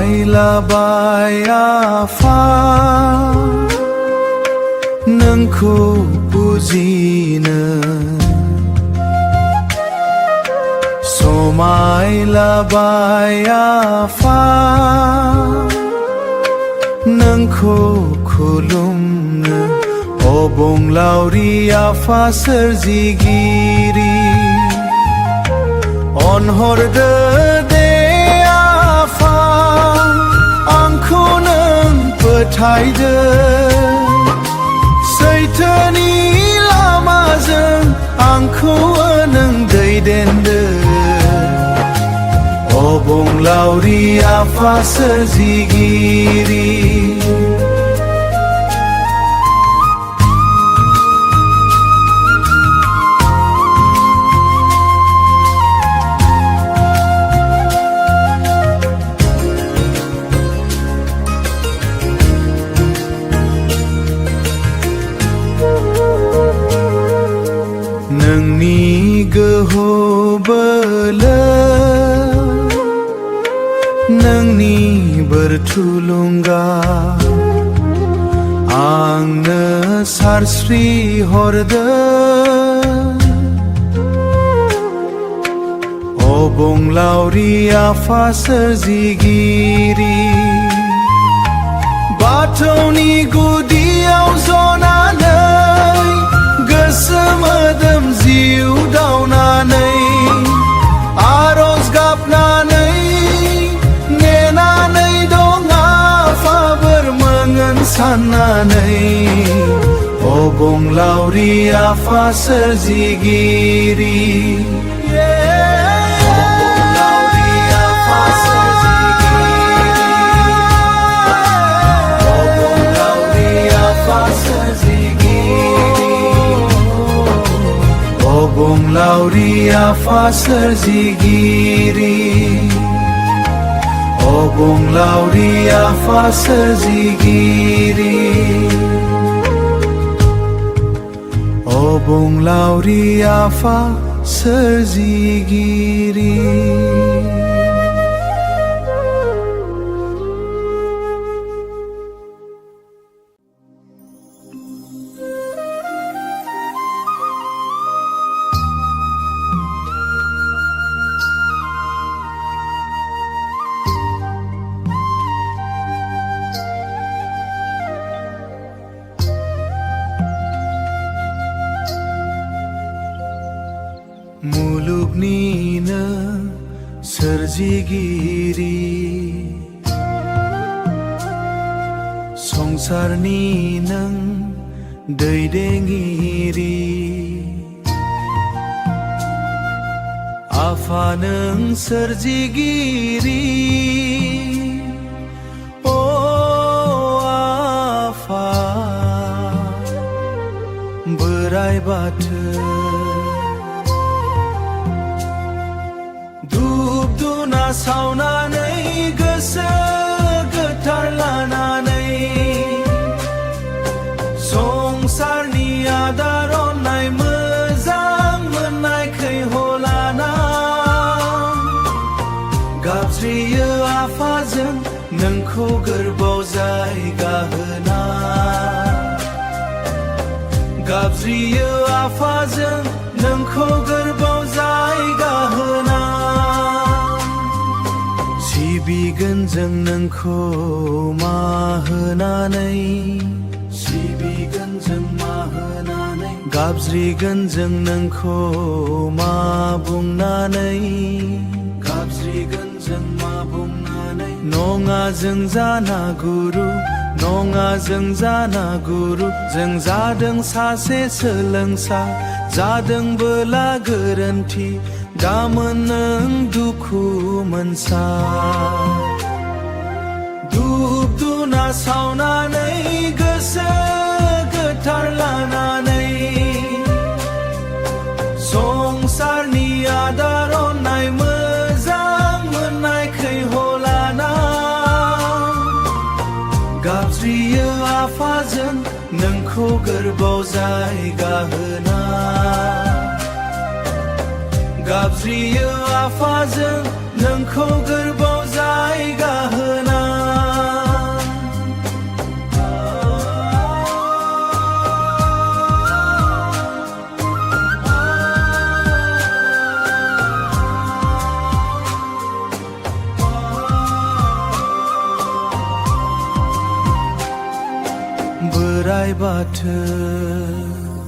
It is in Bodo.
समायलाबाय आफा नोंखौ बुजिनो समायलाबाय आफा नोंखौ खुलुमनो अबंलावरि आफा सोरजिगिरि अनहरदो दे आफा आंखौ नों फोथायदो सैथोनि लामाजों आंखौ नों दैदेनदो अबंलावरि आफा सोरजिगिरि नोंनि गोहो बोलो नोंनि बोर थुलुंगा आंनो सारस्रि हरदो अबंलावरि आफा सोरजिगिरि बाथौनि गुदियाव जनानै गोसो मोदोम जिउ दावनानै आरज गाबनानै नेनानै दं आफा बोर मोनगोन साननानै अबंलावरि आफा सोरजिगिरि अबंलावरि आफा सोरजिगिरि अबंलावरि आफा सोरजिगिरि अबंलावरि आफा सोरजिगिरि मुलुगनिनो सोरजिगिरि संसारनि नों दैदेनगिरि आफा नों सोरजिगिरि ओ आफा बोराइ बाथौ सावनानै गोसो गोथार लानानै संसारनि आदार अननाय मोजां मोननायखै हलाना गाबज्रियो आफाजों नोंखौ गोरबोआव जायगा होना गाबज्रियो आफाजों नोंखौ गोरबोआव जायगा होना सिबिगोन जों नोंखौ मा होनानै सिबिगोन जों मा होनानै गाबज्रिगोन जों नोंखौ मा बुंनानै गाबज्रिगोन जों मा बुंनानै नङा जों जाना गुरु नङा जों जाना गुरु जों जादों सासे सोलोंसा जादोंबोला गोरोन्थि गामोन नों दुखु मोनसा धुप धुना सावनानै गोसो गोथार लानानै संसारनि आदार अननाय मोजां मोननायखै हलाना गाबज्रियो आफाजों नोंखौ गोरबोआव जायगा होना गाबज्रियो आफाजों नोंखौ गोरबोआव जायगा होना बोराइ बाथौ।